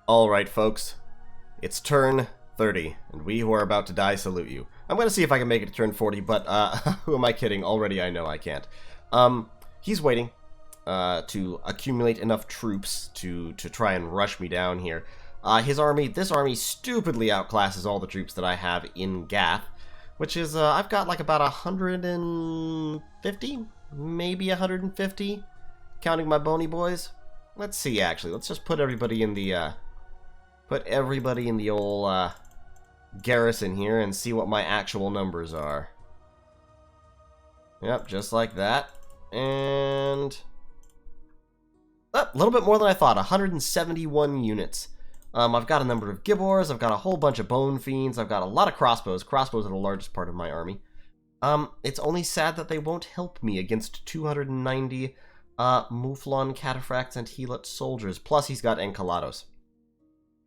Alright, folks. It's turn 30, and we who are about to die salute you. I'm gonna see if I can make it to turn 40, but, who am I kidding? Already I know I can't. He's waiting, to accumulate enough troops to try and rush me down here. This army stupidly outclasses all the troops that I have in Gath, which is, I've got like about 150? Maybe 150? Counting my bony boys? Let's see, actually. Let's just put everybody in the, old, garrison here and see what my actual numbers are. Yep, just like that. And a little bit more than I thought, 171 units. I've got a number of Gibbors, I've got a whole bunch of Bone Fiends, I've got a lot of crossbows. Crossbows are the largest part of my army. It's only sad that they won't help me against 290 Mouflon, Cataphracts, and Helot soldiers. Plus, he's got Encalados.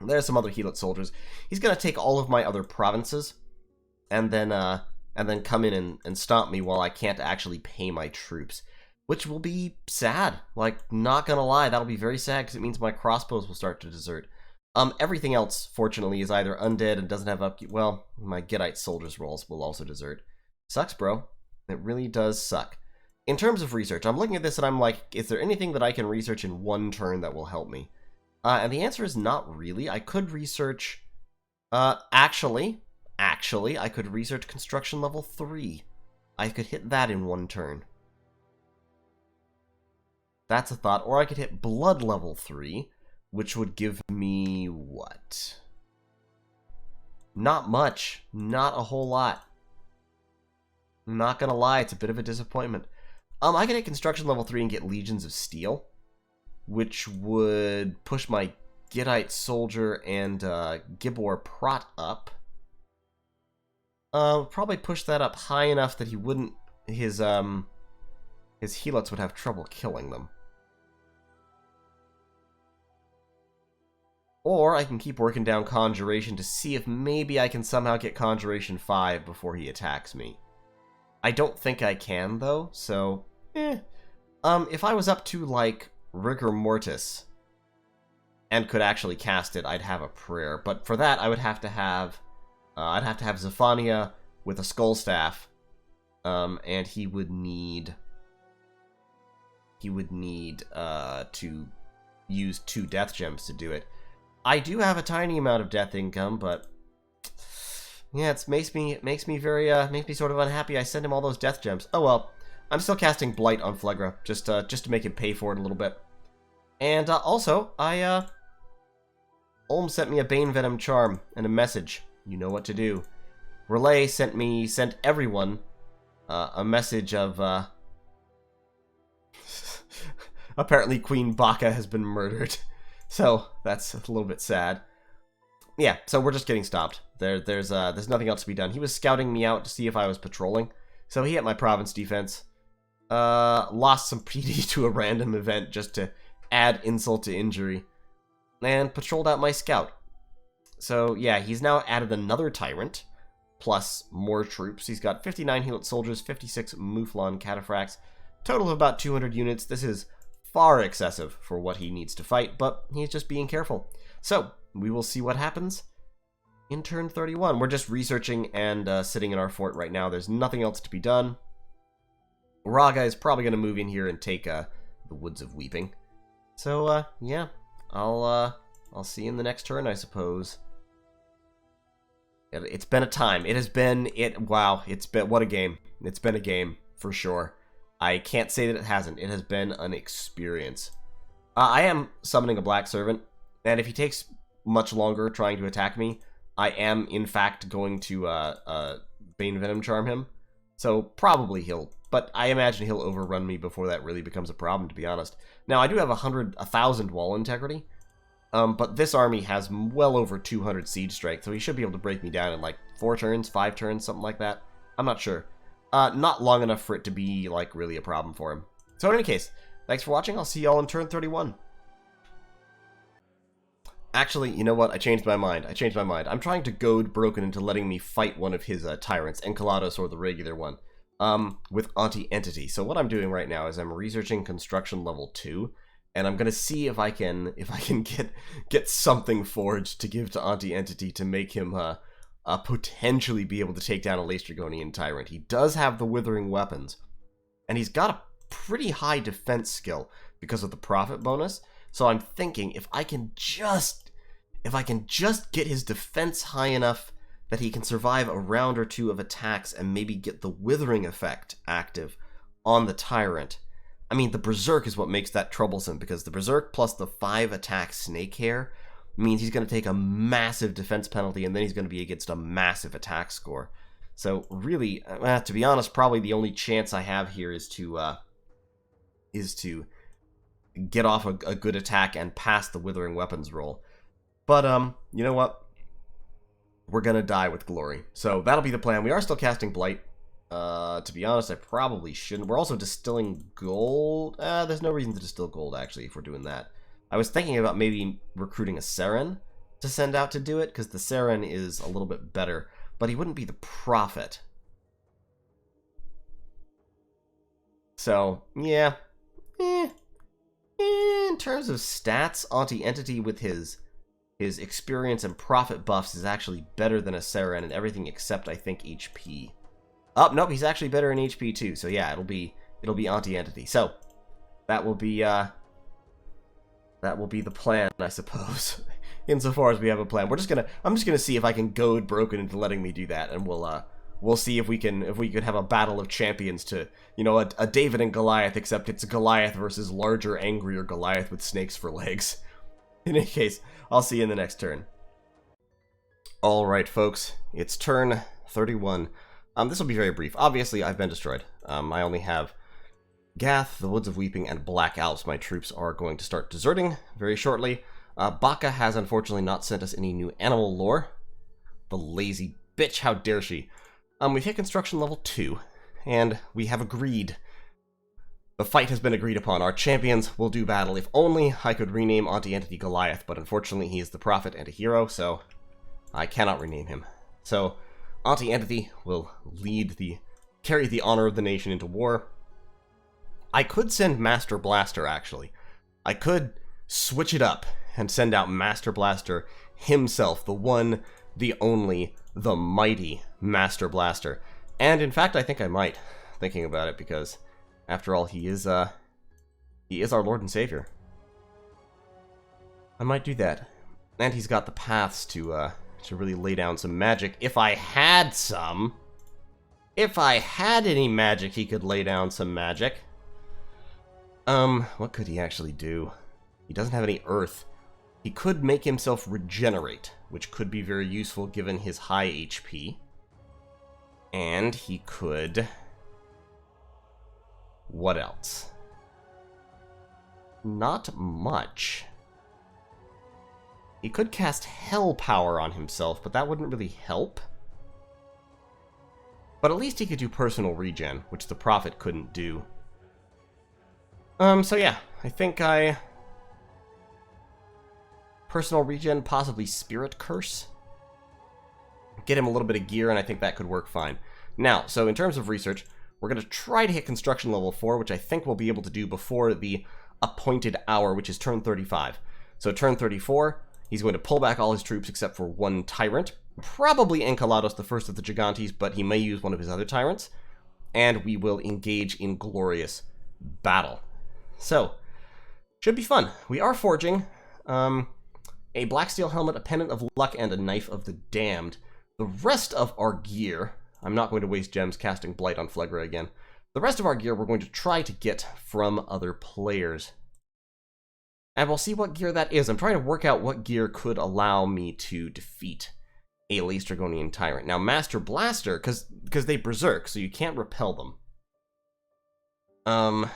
There's some other Helot soldiers. He's gonna take all of my other provinces, and then come in and stomp me while I can't actually pay my troops, which will be sad. Like, not gonna lie, that'll be very sad because it means my crossbows will start to desert. Everything else, fortunately, is either undead and doesn't have upkeep. Well, my Gittite soldiers rolls will also desert. Sucks, bro. It really does suck. In terms of research, I'm looking at this and I'm like, is there anything that I can research in one turn that will help me? And the answer is not really. I could research, actually, I could research construction level 3. I could hit that in one turn. That's a thought. Or I could hit blood level 3, which would give me what? Not much. Not a whole lot. I'm not gonna lie, it's a bit of a disappointment. I could hit construction level 3 and get Legions of Steel, which would push my Gittite soldier and Gibbor Prot up. Probably push that up high enough that he wouldn't, his Helots would have trouble killing them. Or I can keep working down Conjuration to see if maybe I can somehow get Conjuration 5 before he attacks me. I don't think I can, though, so, if I was up to, like, Rigor Mortis and could actually cast it, I'd have a prayer. But for that, I would have to have, Zephania with a Skull Staff, and he would need to use 2 Death Gems to do it. I do have a tiny amount of death income, but yeah, it makes me sort of unhappy. I send him all those death gems. Oh well, I'm still casting Blight on Phlegra, just to make him pay for it a little bit. And also, Ulm sent me a Bane Venom charm and a message. You know what to do. Relay sent everyone a message of apparently Queen Baka has been murdered. So that's a little bit sad. Yeah, so we're just getting stopped. There's nothing else to be done. He was scouting me out to see if I was patrolling, so he hit my province defense. Lost some PD to a random event just to add insult to injury, and patrolled out my scout. So yeah, he's now added another tyrant, plus more troops. He's got 59 Helot soldiers, 56 Mouflon Cataphracts, total of about 200 units. This is far excessive for what he needs to fight, but he's just being careful. So, we will see what happens in turn 31. We're just researching and sitting in our fort right now. There's nothing else to be done. Raga is probably going to move in here and take the Woods of Weeping. So, yeah, I'll see you in the next turn, I suppose. It's been a time. Wow, what a game. It's been a game, for sure. I can't say that it hasn't. It has been an experience. I am summoning a Black Servant, and if he takes much longer trying to attack me, I am, in fact, going to Bane Venom Charm him. So, probably but I imagine he'll overrun me before that really becomes a problem, to be honest. Now, I do have 1,000 wall integrity, but this army has well over 200 siege strength, so he should be able to break me down in, like, 4 turns, 5 turns, something like that. I'm not sure. Not long enough for it to be, like, really a problem for him. So in any case, thanks for watching. I'll see y'all in turn 31. Actually, you know what? I changed my mind. I'm trying to goad Broken into letting me fight one of his tyrants, Encalados or the regular one, with Anti-Entity. So what I'm doing right now is I'm researching construction level 2, And I'm gonna see if I can get something forged to give to Anti-Entity to make him potentially be able to take down a Lace Dragonian Tyrant. He does have the Withering Weapons, and he's got a pretty high defense skill because of the profit bonus. So I'm thinking if I can just get his defense high enough that he can survive a round or two of attacks and maybe get the Withering effect active on the Tyrant. I mean, the Berserk is what makes that troublesome, because the Berserk plus the 5 attack Snake Hair means he's going to take a massive defense penalty, and then he's going to be against a massive attack score. So really, to be honest, probably the only chance I have here is to get off a good attack and pass the Withering Weapons roll. But, you know what? We're gonna die with glory. So that'll be the plan. We are still casting Blight. To be honest, I probably shouldn't. We're also distilling gold. There's no reason to distill gold, actually, if we're doing that. I was thinking about maybe recruiting a Seren to send out to do it, because the Seren is a little bit better, but he wouldn't be the Prophet. So, yeah. In terms of stats, Anti-Entity with his experience and profit buffs is actually better than a Seren in everything except, I think, HP. Oh, nope, he's actually better in HP too. So yeah, it'll be Anti-Entity. So that will be the plan, I suppose. Insofar as we have a plan, I'm just gonna see if I can goad Broken into letting me do that, and we'll see if we could have a battle of champions to, you know, a David and Goliath, except it's Goliath versus larger, angrier Goliath with snakes for legs. In any case, I'll see you in the next turn. Alright, folks, it's turn 31. This will be very brief. Obviously, I've been destroyed. I only have Gath, the Woods of Weeping, and Black Alps. My troops are going to start deserting very shortly. Baka has unfortunately not sent us any new animal lore. The lazy bitch, how dare she. We've hit construction level 2, and we have agreed. The fight has been agreed upon. Our champions will do battle. If only I could rename Anti-Entity Goliath, but unfortunately he is the Prophet and a hero, so I cannot rename him. So Anti-Entity will carry the honor of the nation into war. I could send Master Blaster, actually. I could switch it up and send out Master Blaster himself, the one, the only, the mighty Master Blaster. And in fact, I think I might, thinking about it, because after all, he is our Lord and Savior. I might do that. And he's got the paths to really lay down some magic. If I had some. If I had any magic, he could lay down some magic. What could he actually do? He doesn't have any earth. He could make himself regenerate, which could be very useful given his high HP. And he could... What else? Not much. He could cast Hell Power on himself, but that wouldn't really help. But at least he could do personal regen, which the Prophet couldn't do. So yeah, I think personal regen, possibly Spirit Curse. Get him a little bit of gear, and I think that could work fine. Now, so in terms of research, we're going to try to hit construction level 4, which I think we'll be able to do before the appointed hour, which is turn 35. So turn 34, he's going to pull back all his troops except for one tyrant. Probably Enceladus, the first of the Gigantes, but he may use one of his other tyrants. And we will engage in glorious battle. So, should be fun. We are forging a Black Steel Helmet, a Pendant of Luck, and a Knife of the Damned. The rest of our gear... I'm not going to waste gems casting Blight on Phlegra again. The rest of our gear we're going to try to get from other players. And we'll see what gear that is. I'm trying to work out what gear could allow me to defeat a Lace Dragonian Tyrant. Now, Master Blaster, because they berserk, so you can't repel them.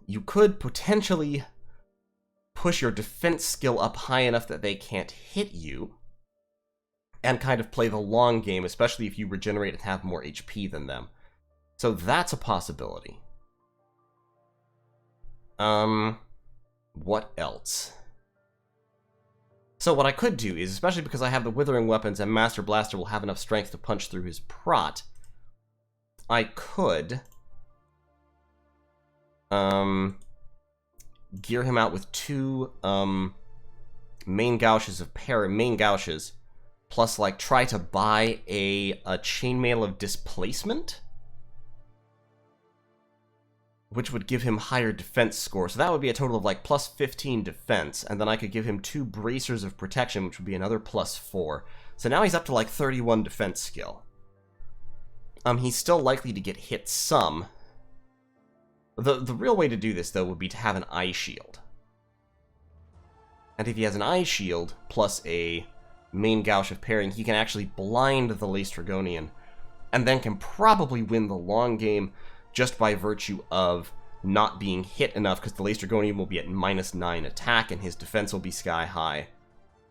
You could potentially push your defense skill up high enough that they can't hit you. And kind of play the long game, especially if you regenerate and have more HP than them. So that's a possibility. What else? So what I could do is, especially because I have the Withering Weapons and Master Blaster will have enough strength to punch through his prot, I could gear him out with 2 main gouges, plus like try to buy a chainmail of displacement, which would give him higher defense score. So that would be a total of like plus 15 defense, and then I could give him 2 bracers of protection, which would be another plus 4. So now he's up to like 31 defense skill. He's still likely to get hit some. The real way to do this, though, would be to have an eye shield. And if he has an eye shield, plus a main gouge of parrying, he can actually blind the Laestrygonian, and then can probably win the long game just by virtue of not being hit enough, because the Laestrygonian will be at -9 attack, and his defense will be sky high.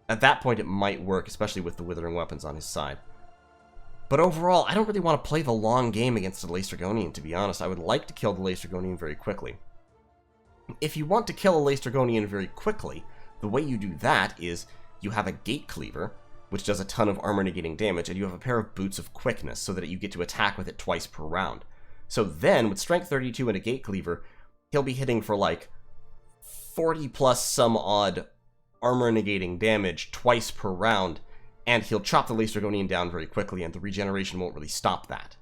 At that point, it might work, especially with the Withering Weapons on his side. But overall, I don't really want to play the long game against the Laestrygonian, to be honest. I would like to kill the Laestrygonian very quickly. If you want to kill a Laestrygonian very quickly, the way you do that is you have a Gate Cleaver, which does a ton of armor-negating damage, and you have a pair of Boots of Quickness, so that you get to attack with it twice per round. So then, with Strength 32 and a Gate Cleaver, he'll be hitting for like 40 plus some odd armor-negating damage twice per round, and he'll chop the Laestrygonian down very quickly, and the regeneration won't really stop that.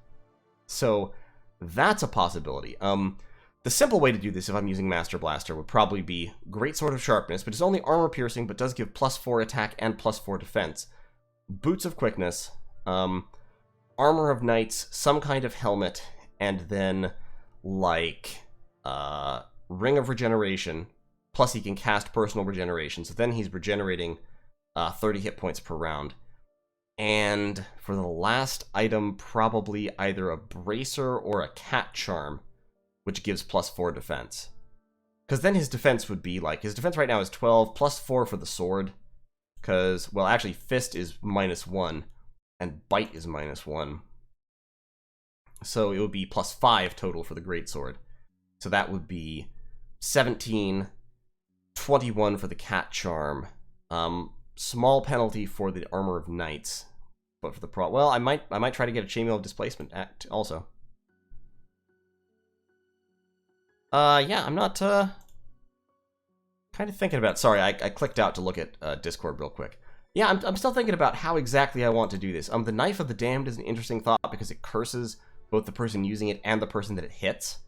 So, that's a possibility. The simple way to do this, if I'm using Master Blaster, would probably be Great Sword of Sharpness, which is only armor-piercing, but does give plus 4 attack and plus 4 defense. Boots of Quickness, Armor of Knights, some kind of helmet, and then, like, Ring of Regeneration, plus he can cast Personal Regeneration, so then he's regenerating 30 hit points per round. And for the last item, probably either a Bracer or a Cat Charm, which gives plus 4 defense. Because then his defense would be, like, his defense right now is 12, plus 4 for the sword. Because, well, actually, Fist is -1, and Bite is -1. So it would be plus 5 total for the Greatsword. So that would be 17, 21 for the Cat Charm, small penalty for the Armor of Knights, but for the well, I might try to get a Chainmail of Displacement also. Yeah, I'm not kind of thinking about. Sorry, I clicked out to look at Discord real quick. Yeah, I'm still thinking about how exactly I want to do this. The Knife of the Damned is an interesting thought because it curses both the person using it and the person that it hits,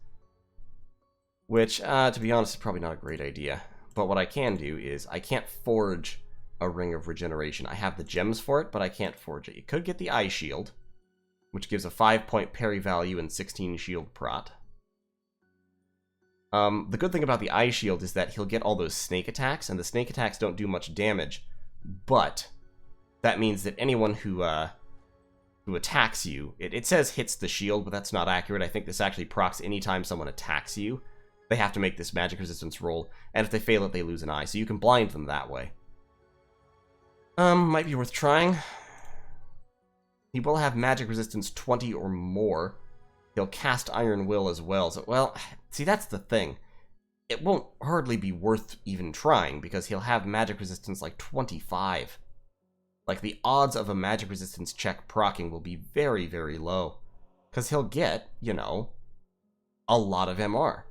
which, to be honest, is probably not a great idea. But what I can do is I can't forge a Ring of Regeneration. I have the gems for it, but I can't forge it. You could get the Eye Shield, which gives a 5-point parry value and 16 shield prot. The good thing about the Eye Shield is that he'll get all those snake attacks, and the snake attacks don't do much damage, but that means that anyone who attacks you, it says hits the shield, but that's not accurate. I think this actually procs anytime someone attacks you. They have to make this magic resistance roll, and if they fail it, they lose an eye, so you can blind them that way. Might be worth trying. He will have magic resistance 20 or more. He'll cast Iron Will as well, so, well, see, that's the thing. It won't hardly be worth even trying, because he'll have magic resistance like 25. Like, the odds of a magic resistance check proccing will be very, very low. Because he'll get, you know, a lot of MR.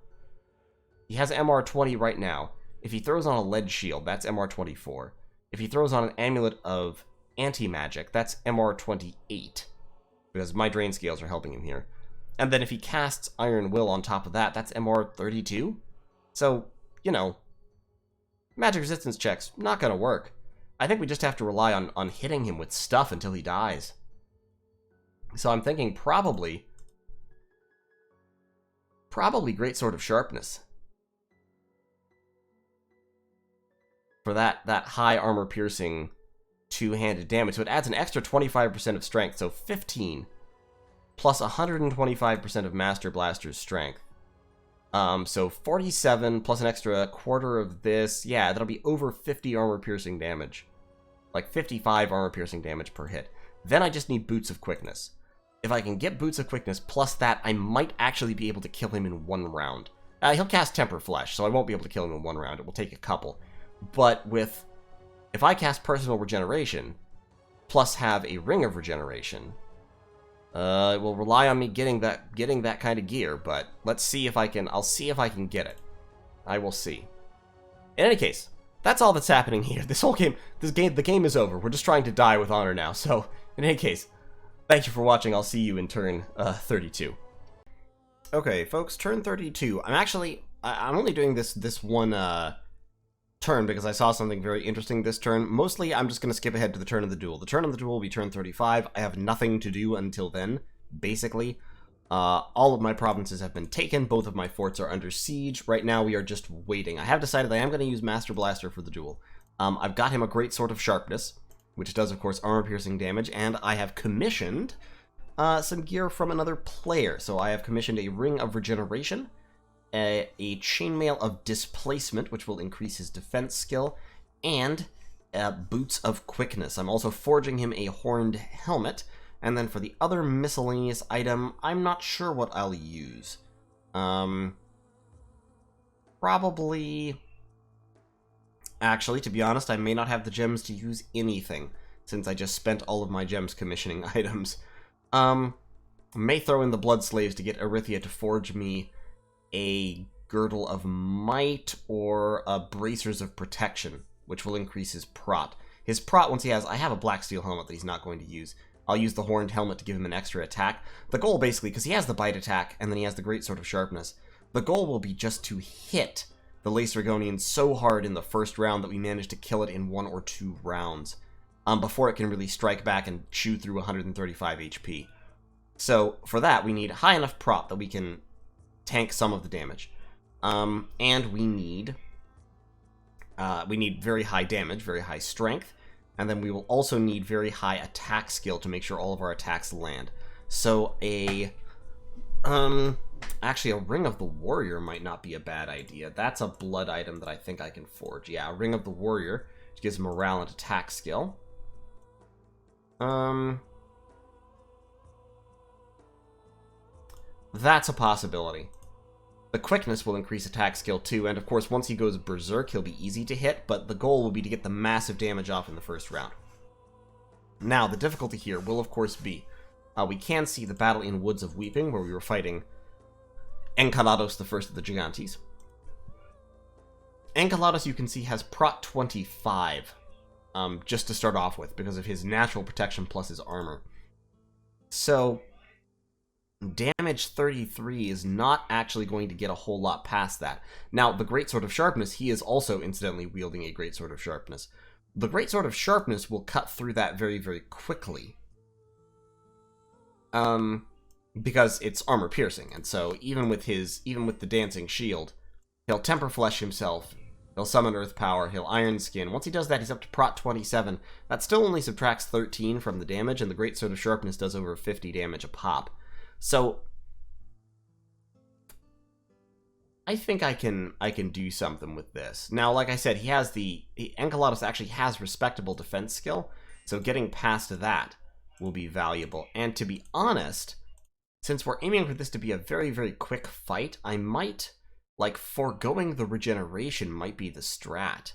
He has MR 20 right now. If he throws on a lead shield, that's MR 24. If he throws on an amulet of anti-magic, that's MR 28. Because my drain scales are helping him here. And then if he casts Iron Will on top of that, that's MR 32. So, you know, magic resistance checks, not gonna work. I think we just have to rely on hitting him with stuff until he dies. So I'm thinking probably Great Sword of Sharpness. For that high armor piercing two-handed damage. So it adds an extra 25% of strength, so 15 plus 125% of Master Blaster's strength. So 47 plus an extra quarter of this. Yeah, that'll be over 50 armor piercing damage. Like 55 armor piercing damage per hit. Then I just need Boots of Quickness. If I can get Boots of Quickness plus that, I might actually be able to kill him in one round. He'll cast Temper Flesh, so I won't be able to kill him in one round. It will take a couple. But if I cast Personal Regeneration, plus have a Ring of Regeneration, it will rely on me getting that kind of gear, but let's see if I can. I'll see if I can get it. I will see. In any case, that's all that's happening here. The game is over. We're just trying to die with honor now. So, in any case, thank you for watching. I'll see you in turn 32. Okay, folks, turn 32. I'm only doing this one turn because I saw something very interesting this turn. Mostly, I'm just going to skip ahead to the turn of the duel. The turn of the duel will be turn 35. I have nothing to do until then, basically. All of my provinces have been taken. Both of my forts are under siege. Right now, we are just waiting. I have decided I am going to use Master Blaster for the duel. I've got him a Great Sword of Sharpness, which does, of course, armor-piercing damage, and I have commissioned some gear from another player. So I have commissioned a Ring of Regeneration, a Chainmail of Displacement, which will increase his defense skill, and Boots of Quickness. I'm also forging him a Horned Helmet. And then for the other miscellaneous item, I'm not sure what I'll use. Probably... Actually, to be honest, I may not have the gems to use anything, since I just spent all of my gems commissioning items. May throw in the Blood Slaves to get Arithia to forge me a Girdle of Might or a Bracers of Protection, which will increase his prot. His prot, once he has... I have a Black Steel Helmet that he's not going to use. I'll use the Horned Helmet to give him an extra attack. The goal, basically, because he has the Bite attack, and then he has the Great Sword of Sharpness, the goal will be just to hit the Lacergonian so hard in the first round that we manage to kill it in 1 or 2 rounds, before it can really strike back and chew through 135 HP. So, for that, we need high enough prot that we can tank some of the damage. And we need very high damage, very high strength, and then we will also need very high attack skill to make sure all of our attacks land. So actually a Ring of the Warrior might not be a bad idea. That's a blood item that I think I can forge. Yeah, a Ring of the Warrior, which gives morale and attack skill. That's a possibility. The Quickness will increase attack skill too, and of course once he goes Berserk, he'll be easy to hit, but the goal will be to get the massive damage off in the first round. Now, the difficulty here will of course be, we can see the battle in Woods of Weeping, where we were fighting Encalados, the first of the Gigantes. Encalados, you can see, has Prot 25, just to start off with, because of his natural protection plus his armor. So, damage 33 is not actually going to get a whole lot past that. Now, the Great Sword of Sharpness, he is also incidentally wielding a Great Sword of Sharpness. The Great Sword of Sharpness will cut through that very, very quickly. Because it's armor piercing, and so even with the Dancing Shield, he'll Temper Flesh himself, he'll summon Earth Power, he'll Iron Skin. Once he does that, he's up to Prot 27. That still only subtracts 13 from the damage, and the Great Sword of Sharpness does over 50 damage a pop. So I think I can do something with this. Now, like I said, Encalados actually has respectable defense skill, so getting past that will be valuable. And to be honest, since we're aiming for this to be a very, very quick fight, I might, foregoing the regeneration might be the strat.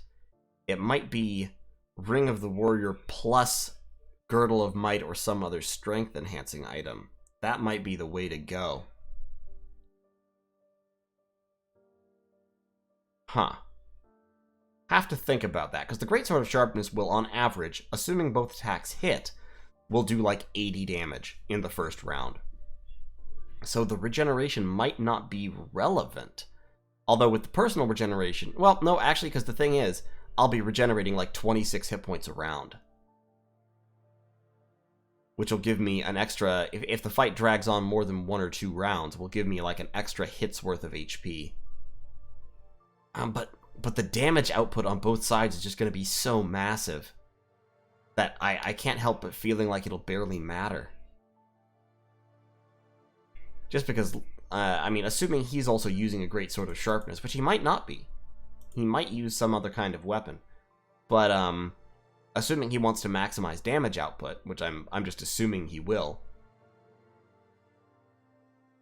It might be Ring of the Warrior plus Girdle of Might or some other strength-enhancing item. That might be the way to go. Huh. Have to think about that, because the Great Sword of Sharpness will, on average, assuming both attacks hit, will do 80 damage in the first round. So the regeneration might not be relevant. Although with the personal regeneration... Well, no, actually, because the thing is, I'll be regenerating 26 hit points a round. Which will give me an extra... If the fight drags on more than 1 or 2 rounds, will give me an extra hit's worth of HP. But the damage output on both sides is just going to be so massive that I can't help but feeling like it'll barely matter. Just because, assuming he's also using a Great Sword of Sharpness, which he might not be. He might use some other kind of weapon. But, assuming he wants to maximize damage output, which I'm just assuming he will.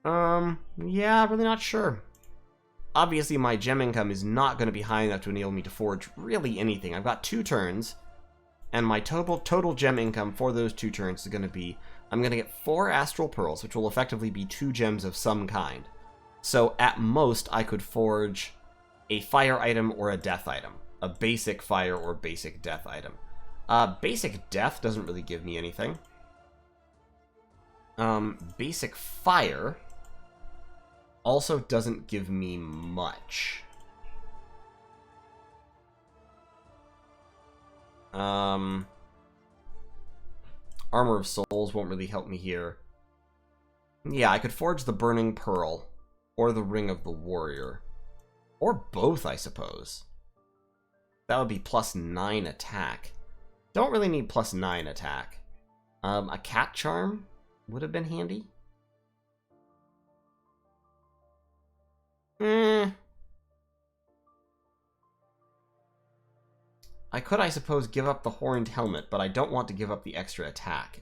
Yeah, really not sure. Obviously, my gem income is not going to be high enough to enable me to forge really anything. I've got 2 turns, and my total gem income for those 2 turns is going to be... I'm going to get 4 Astral Pearls, which will effectively be 2 gems of some kind. So, at most, I could forge a fire item or a death item. A basic fire or basic death item. Basic death doesn't really give me anything. Basic fire also doesn't give me much. Armor of Souls won't really help me here. Yeah, I could forge the Burning Pearl, or the Ring of the Warrior. Or both, I suppose. That would be +9 attack. Don't really need +9 attack. A Cat Charm would have been handy. I could, I suppose, give up the Horned Helmet, but I don't want to give up the extra attack.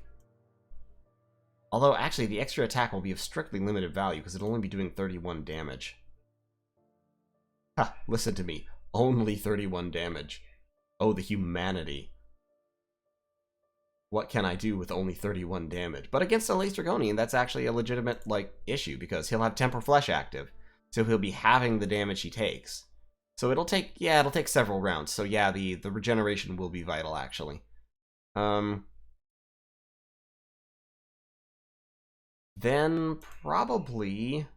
Although, actually, the extra attack will be of strictly limited value, because it'll only be doing 31 damage. Ha, listen to me. Only 31 damage. Oh, the humanity. What can I do with only 31 damage? But against a Lace Dragonian, that's actually a legitimate, like, issue, because he'll have Temper Flesh active. So he'll be having the damage he takes. So it'll take, yeah, it'll take several rounds. So yeah, the regeneration will be vital, actually. Then probably...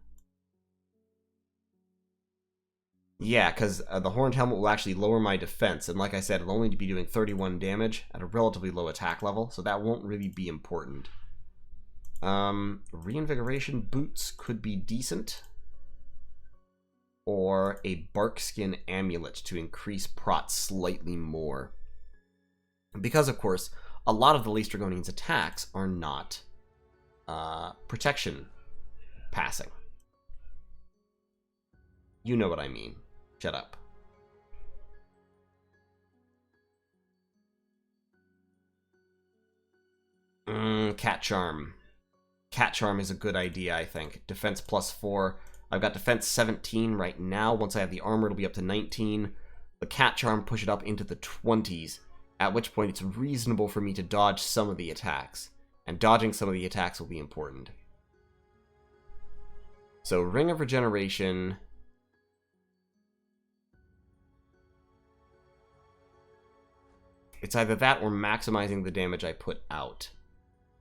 Yeah, because the Horned Helmet will actually lower my defense, and like I said, it'll only be doing 31 damage at a relatively low attack level, so that won't really be important. Reinvigoration Boots could be decent. Or a Barkskin Amulet to increase Prot slightly more. Because, of course, a lot of the Lace Dragonian's attacks are not protection passing. You know what I mean. Shut up. Cat Charm. Cat Charm is a good idea, I think. Defense +4. I've got defense 17 right now. Once I have the armor, it'll be up to 19. The Cat Charm push it up into the 20s, at which point it's reasonable for me to dodge some of the attacks. And dodging some of the attacks will be important. So, Ring of Regeneration... It's either that or maximizing the damage I put out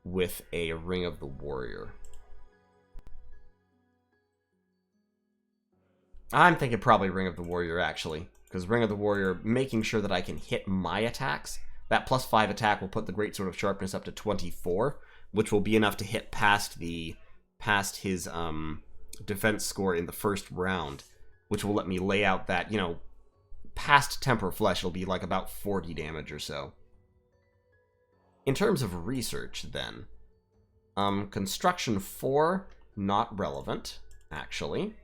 with a Ring of the Warrior. I'm thinking probably Ring of the Warrior, actually. Because Ring of the Warrior, making sure that I can hit my attacks. That +5 attack will put the Greatsword of Sharpness up to 24, which will be enough to hit past his defense score in the first round, which will let me lay out that, you know, past Temper Flesh will be like about 40 damage or so. In terms of research, then, Construction 4, not relevant, actually.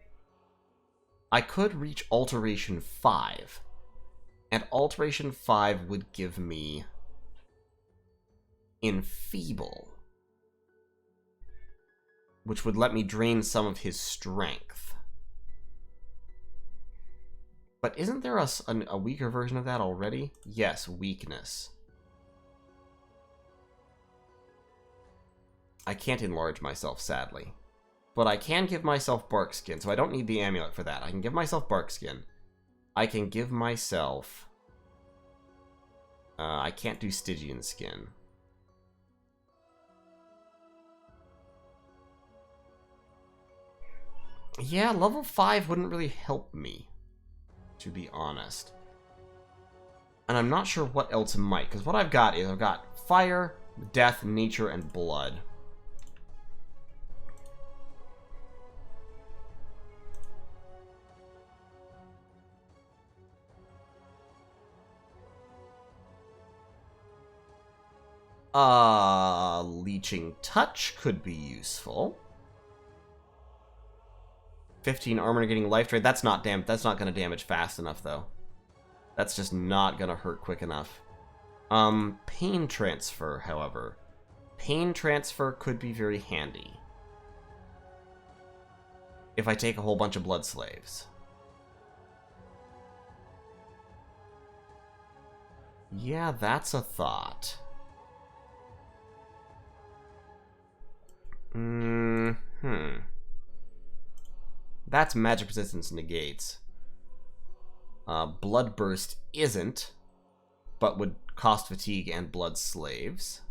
I could reach Alteration 5, and Alteration 5 would give me Enfeeble, which would let me drain some of his strength. But isn't there a weaker version of that already? Yes, Weakness. I can't enlarge myself, sadly. But I can give myself Barkskin, so I don't need the amulet for that. I can give myself Barkskin. I can give myself... I can't do Stygian Skin. Yeah, level 5 wouldn't really help me, to be honest. And I'm not sure what else might, because what I've got is I've got Fire, Death, Nature, and Blood. Leeching Touch could be useful. 15 armor getting life drain. That's not going to damage fast enough, though. That's just not going to hurt quick enough. Pain Transfer, however. Pain Transfer could be very handy. If I take a whole bunch of Blood Slaves. Yeah, that's a thought. That's magic resistance negates. Bloodburst isn't, but would cost fatigue and blood slaves.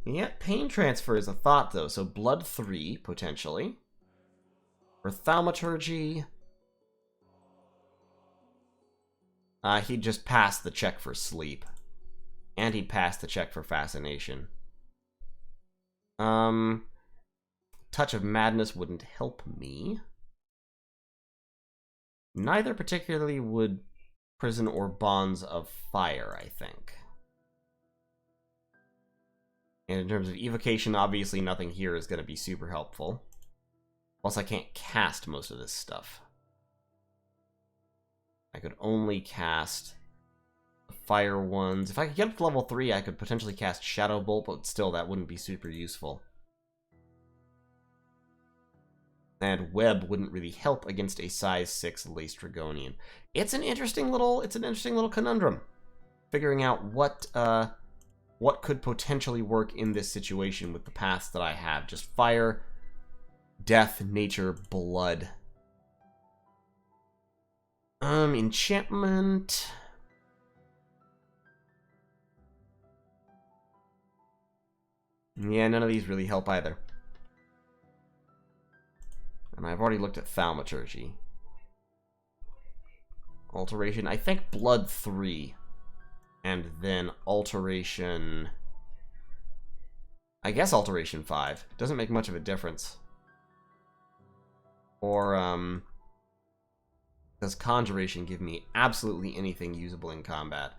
Yeah, pain transfer is a thought, though, so blood 3, potentially. For thaumaturgy, he'd just pass the check for sleep. And he'd pass the check for fascination. Touch of Madness wouldn't help me. Neither particularly would Prison or Bonds of Fire, I think. And in terms of evocation, obviously nothing here is going to be super helpful. Plus, I can't cast most of this stuff. I could only cast the fire ones. If I could get up to level 3, I could potentially cast Shadow Bolt, but still, that wouldn't be super useful. And Web wouldn't really help against a size 6 Laced Dragonian. It's an interesting little conundrum. Figuring out what could potentially work in this situation with the paths that I have. Just fire, death, nature, blood. Enchantment. Yeah, none of these really help either. And I've already looked at thaumaturgy. Alteration, I think blood 3. And then alteration... I guess alteration 5. Doesn't make much of a difference. Or, does conjuration give me absolutely anything usable in combat?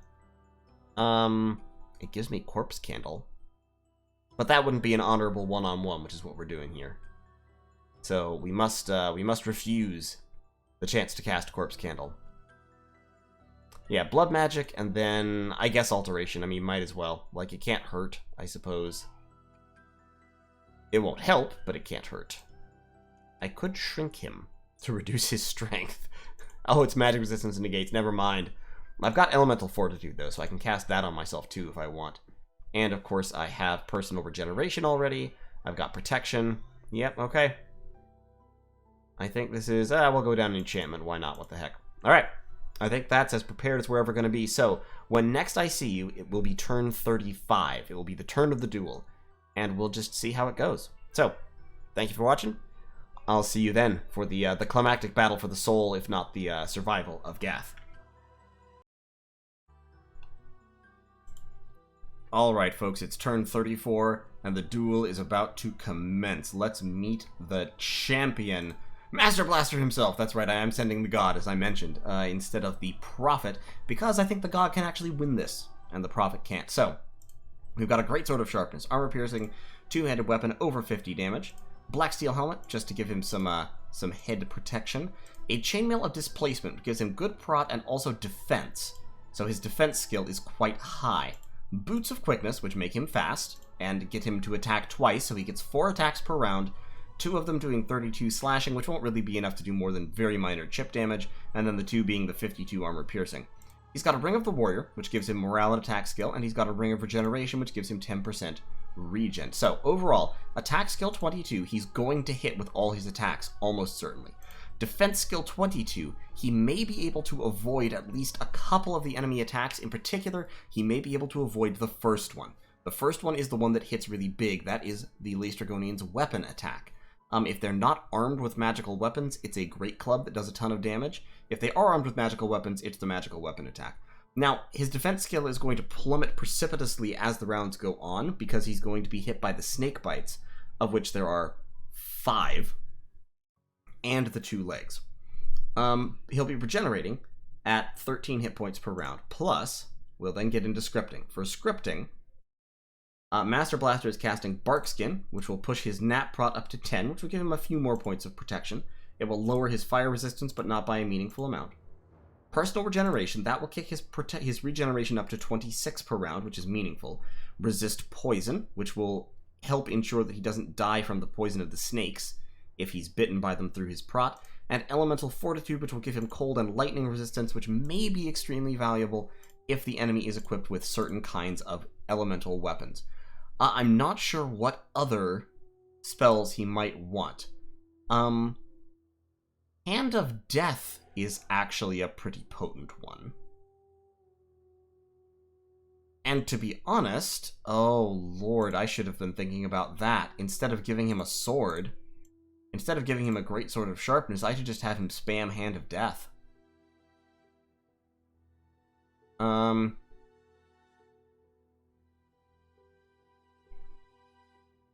It gives me corpse candle. But that wouldn't be an honorable one-on-one, which is what we're doing here. So we must refuse the chance to cast corpse candle. Yeah, blood magic, and then I guess alteration. I mean, might as well. Like, it can't hurt, I suppose. It won't help, but it can't hurt. I could shrink him to reduce his strength. Oh, it's magic resistance and negates. Never mind. I've got elemental fortitude, though, so I can cast that on myself, too, if I want. And, of course, I have personal regeneration already. I've got protection. Yep, okay. I think this is... we'll go down to enchantment. Why not? What the heck? All right. I think that's as prepared as we're ever going to be. So, when next I see you, it will be turn 35. It will be the turn of the duel. And we'll just see how it goes. So, thank you for watching. I'll see you then for the climactic battle for the soul, if not the survival of Gath. Alright, folks, it's turn 34, and the duel is about to commence. Let's meet the champion, Master Blaster himself. That's right, I am sending the god, as I mentioned, instead of the Prophet, because I think the god can actually win this, and the Prophet can't. So, we've got a great sword of sharpness, armor piercing, two-handed weapon, over 50 damage, black steel helmet, just to give him some head protection, a chainmail of displacement, which gives him good prot and also defense, so his defense skill is quite high. Boots of quickness, which make him fast, and get him to attack twice, so he gets 4 attacks per round, 2 of them doing 32 slashing, which won't really be enough to do more than very minor chip damage, and then the 2 being the 52 armor piercing. He's got a Ring of the Warrior, which gives him morale and attack skill, and he's got a Ring of Regeneration, which gives him 10% regen. So, overall, attack skill 22, he's going to hit with all his attacks, almost certainly. Defense skill 22, he may be able to avoid at least a couple of the enemy attacks. In particular, he may be able to avoid the first one. The first one is the one that hits really big. That is the Laced Dragonian's weapon attack. If they're not armed with magical weapons, it's a great club that does a ton of damage. If they are armed with magical weapons, it's the magical weapon attack. Now, his defense skill is going to plummet precipitously as the rounds go on, because he's going to be hit by the snake bites, of which there are 5. And the 2 legs. He'll be regenerating at 13 hit points per round. Plus, we'll then get into scripting. For scripting, Master Blaster is casting Barkskin, which will push his Nat Prot up to 10, which will give him a few more points of protection. It will lower his fire resistance, but not by a meaningful amount. Personal regeneration, that will kick his regeneration up to 26 per round, which is meaningful. Resist poison, which will help ensure that he doesn't die from the poison of the snakes if he's bitten by them through his prot, and elemental fortitude, which will give him cold and lightning resistance, which may be extremely valuable if the enemy is equipped with certain kinds of elemental weapons. I'm not sure what other spells he might want. Hand of Death is actually a pretty potent one. And to be honest, oh lord, I should have been thinking about that. Instead of giving him a sword, instead of giving him a great sword of sharpness, I should just have him spam Hand of Death.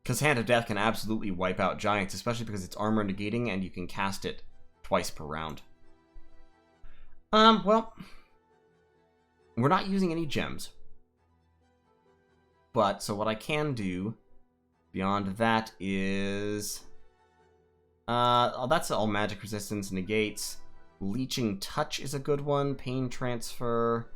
Because Hand of Death can absolutely wipe out giants, especially because it's armor negating and you can cast it twice per round. Well, we're not using any gems. But, so what I can do beyond that is... that's all magic resistance, negates. Leeching Touch is a good one. Pain Transfer.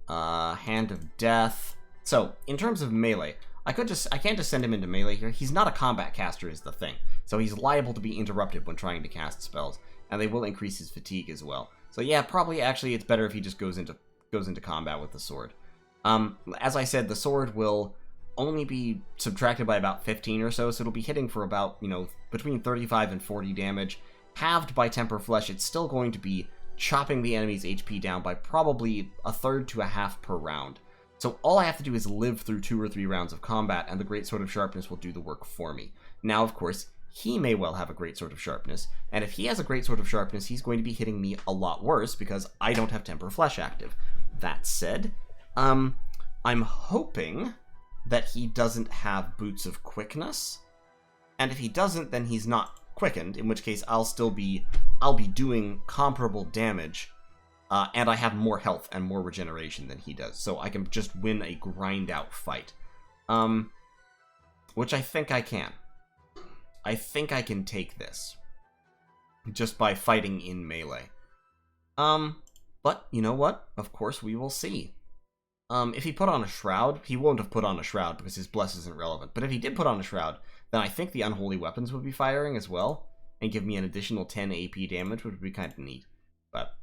Hand of Death. So, in terms of melee, I can't just send him into melee here. He's not a combat caster is the thing. So he's liable to be interrupted when trying to cast spells. And they will increase his fatigue as well. So yeah, probably actually it's better if he just goes into combat with the sword. As I said, the sword will only be subtracted by about 15 or so, so it'll be hitting for about, between 35 and 40 damage. Halved by Temper Flesh, it's still going to be chopping the enemy's HP down by probably a third to a half per round. So all I have to do is live through 2 or 3 rounds of combat, and the Great Sword of Sharpness will do the work for me. Now, of course, he may well have a Great Sword of Sharpness, and if he has a Great Sword of Sharpness, he's going to be hitting me a lot worse, because I don't have Temper Flesh active. That said, I'm hoping that he doesn't have Boots of Quickness, and if he doesn't, then he's not quickened, in which case I'll be doing comparable damage, and I have more health and more regeneration than he does, so I can just win a grind-out fight. Which I think I can. I think I can take this. Just by fighting in melee. But, you know what? Of course we will see. If he put on a Shroud, he won't have put on a Shroud because his Bless isn't relevant. But if he did put on a Shroud, then I think the Unholy Weapons would be firing as well, and give me an additional 10 AP damage, which would be kind of neat. But,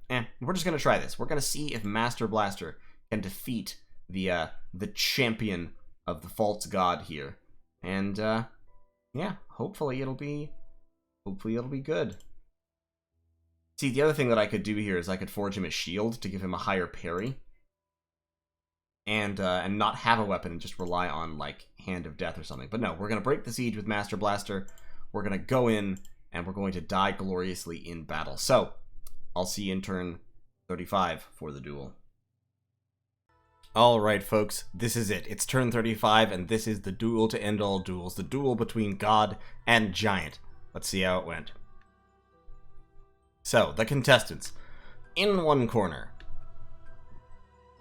we're just going to try this. We're going to see if Master Blaster can defeat the champion of the false god here. And, yeah, hopefully it'll be good. See, the other thing that I could do here is I could forge him a shield to give him a higher parry. And not have a weapon and just rely on, like, Hand of Death or something. But no, we're going to break the siege with Master Blaster. We're going to go in, and we're going to die gloriously in battle. So, I'll see you in turn 35 for the duel. Alright, folks, this is it. It's turn 35, and this is the duel to end all duels. The duel between God and Giant. Let's see how it went. So, the contestants. In one corner.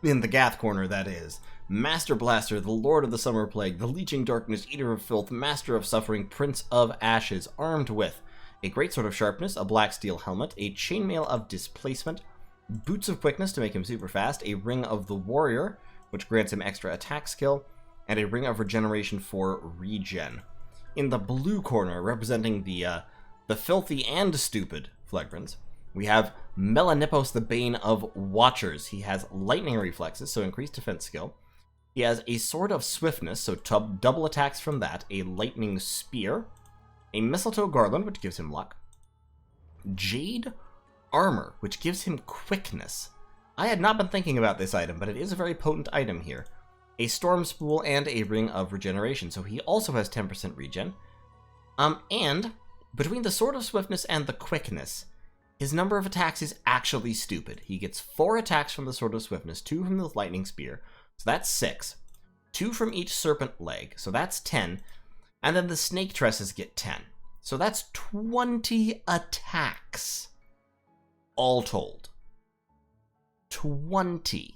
In the Gath corner, that is. Master Blaster, the Lord of the Summer Plague, the Leeching Darkness, Eater of Filth, Master of Suffering, Prince of Ashes, armed with a Great Sword of Sharpness, a Black Steel Helmet, a Chainmail of Displacement, Boots of Quickness to make him super fast, a Ring of the Warrior, which grants him extra attack skill, and a Ring of Regeneration for regen. In the blue corner, representing the filthy and stupid Phlegbrins, we have Melanippos, the Bane of Watchers. He has lightning reflexes, so increased defense skill. He has a Sword of Swiftness, so double attacks from that, a Lightning Spear, a Mistletoe Garland, which gives him luck, Jade Armor, which gives him quickness. I had not been thinking about this item, but it is a very potent item here. A Storm Spool and a Ring of Regeneration, so he also has 10% regen. And between the Sword of Swiftness and the Quickness, his number of attacks is actually stupid. He gets 4 attacks from the Sword of Swiftness, 2 from the Lightning Spear, so that's 6. 2 from each Serpent Leg, so that's 10. And then the Snake Tresses get 10. So that's 20 attacks. All told. 20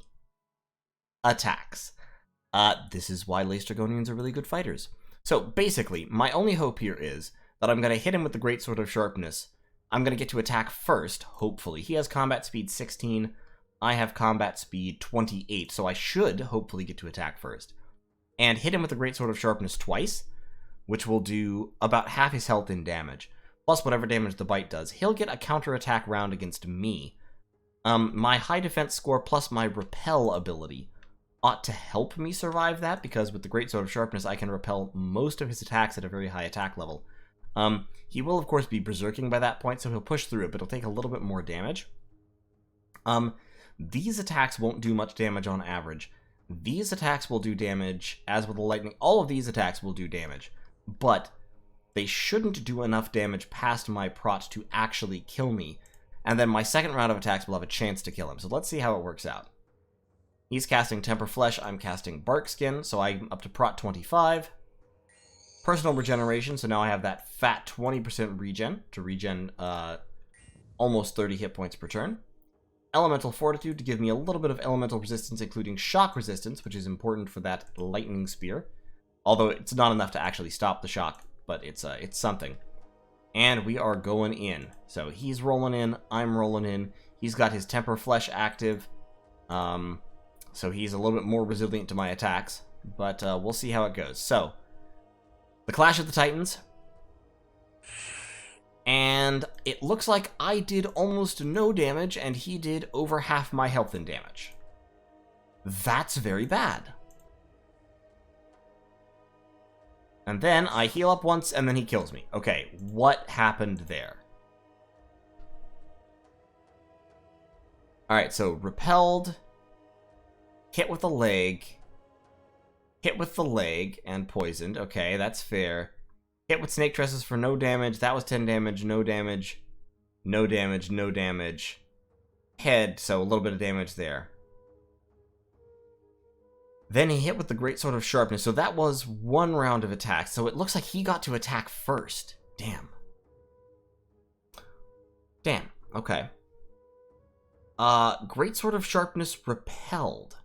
attacks. This is why Laestrygonians are really good fighters. So basically, my only hope here is that I'm going to hit him with the Great Sword of Sharpness. I'm going to get to attack first, hopefully. He has combat speed 16. I have combat speed 28, so I should hopefully get to attack first. And hit him with the Great Sword of Sharpness twice, which will do about half his health in damage, plus whatever damage the bite does. He'll get a counterattack round against me. My high defense score plus my repel ability ought to help me survive that, because with the Great Sword of Sharpness, I can repel most of his attacks at a very high attack level. He will, of course, be berserking by that point, so he'll push through it, but it'll take a little bit more damage. These attacks won't do much damage on average. These attacks will do damage, as with the lightning. All of these attacks will do damage, but they shouldn't do enough damage past my prot to actually kill me. And then my second round of attacks will have a chance to kill him. So let's see how it works out. He's casting Temper Flesh, I'm casting Bark Skin, so I'm up to prot 25. Personal Regeneration, so now I have that fat 20% regen, to regen almost 30 hit points per turn. Elemental Fortitude to give me a little bit of elemental resistance, including shock resistance, which is important for that lightning spear. Although it's not enough to actually stop the shock, but it's something. And we are going in. So he's rolling in, I'm rolling in. He's got his Temper Flesh active, so he's a little bit more resilient to my attacks. But we'll see how it goes. So, the Clash of the Titans. And it looks like I did almost no damage, and he did over half my health in damage. That's very bad. And then I heal up once, and then he kills me. Okay, what happened there? Alright, so repelled, hit with the leg, and poisoned. Okay, that's fair. Hit with snake tresses for no damage. That was 10 damage, no damage, no damage, no damage. Head, so a little bit of damage there. Then he hit with the Great Sword of Sharpness, so that was one round of attacks. So it looks like he got to attack first. Damn. Damn, okay. Great Sword of Sharpness repelled.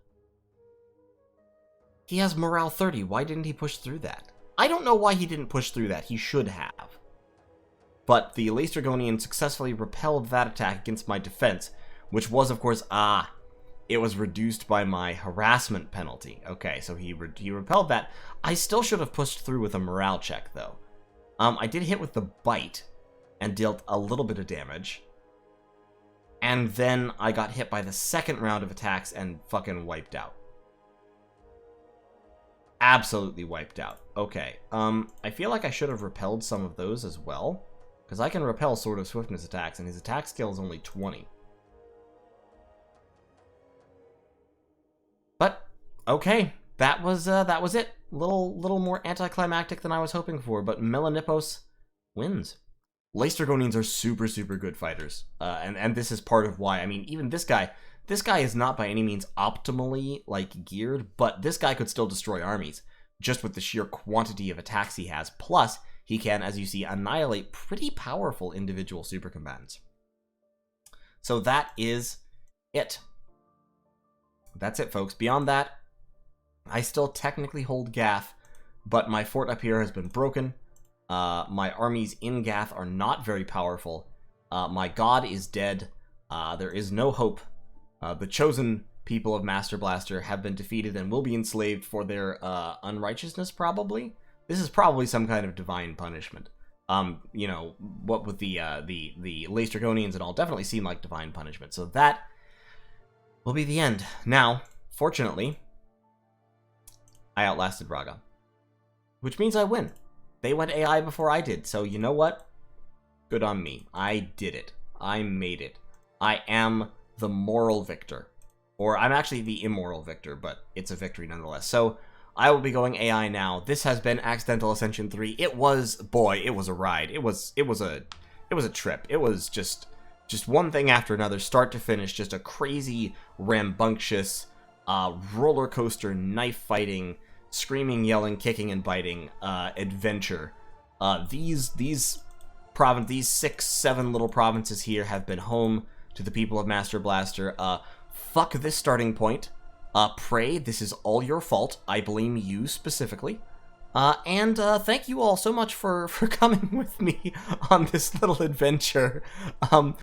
He has morale 30. Why didn't he push through that? I don't know why he didn't push through that. He should have. But the Laestrygonian successfully repelled that attack against my defense, which was, of course, it was reduced by my harassment penalty. Okay, so he repelled that. I still should have pushed through with a morale check, though. I did hit with the bite and dealt a little bit of damage. And then I got hit by the second round of attacks and fucking wiped out. Absolutely wiped out. Okay, I feel like I should have repelled some of those as well, because I can repel Sword of Swiftness attacks, and his attack skill is only 20. But, okay, that was it. Little more anticlimactic than I was hoping for, but Melanippos wins. Laestrygonians are super, super good fighters, and this is part of why. I mean, even this guy is not by any means optimally, like, geared, but this guy could still destroy armies, just with the sheer quantity of attacks he has. Plus, he can, as you see, annihilate pretty powerful individual supercombatants. So that is it. That's it, folks. Beyond that, I still technically hold Gath, but my fort up here has been broken. My armies in Gath are not very powerful. My god is dead. There is no hope. The chosen people of Master Blaster have been defeated and will be enslaved for their unrighteousness, probably. This is probably some kind of divine punishment. You know, what with the Laestrygonians and all definitely seem like divine punishment. So that will be the end. Now, fortunately, I outlasted Raga, which means I win. They went AI before I did, so you know what? Good on me. I did it. I made it. I am the moral victor. Or I'm actually the immoral victor, but it's a victory nonetheless. So I will be going AI now. This has been Accidental Ascension 3. It was, boy, it was a ride. It was a trip. It was just one thing after another, start to finish, just a crazy, rambunctious, roller coaster, knife fighting, screaming, yelling, kicking, and biting adventure. These 6-7 little provinces here have been home to the people of Master Blaster. Fuck this starting point. Prey, this is all your fault. I blame you specifically. And thank you all so much for coming with me on this little adventure. I will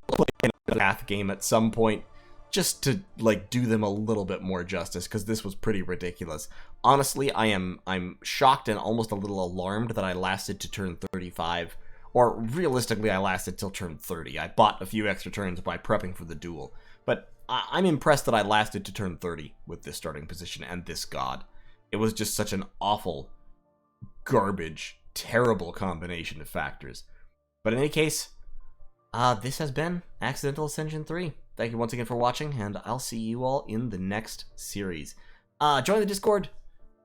play a math game at some point, just to, like, do them a little bit more justice, because this was pretty ridiculous. Honestly, I'm shocked and almost a little alarmed that I lasted to turn 35. Or, realistically, I lasted till turn 30. I bought a few extra turns by prepping for the duel. But I'm impressed that I lasted to turn 30 with this starting position and this god. It was just such an awful, garbage, terrible combination of factors. But in any case, this has been Accidental Ascension 3. thank you once again for watching, and I'll see you all in the next series. Join the Discord,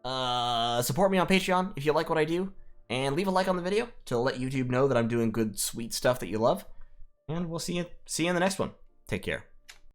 support me on Patreon if you like what I do, and leave a like on the video to let YouTube know that I'm doing good, sweet stuff that you love. And we'll see you in the next one. Take care.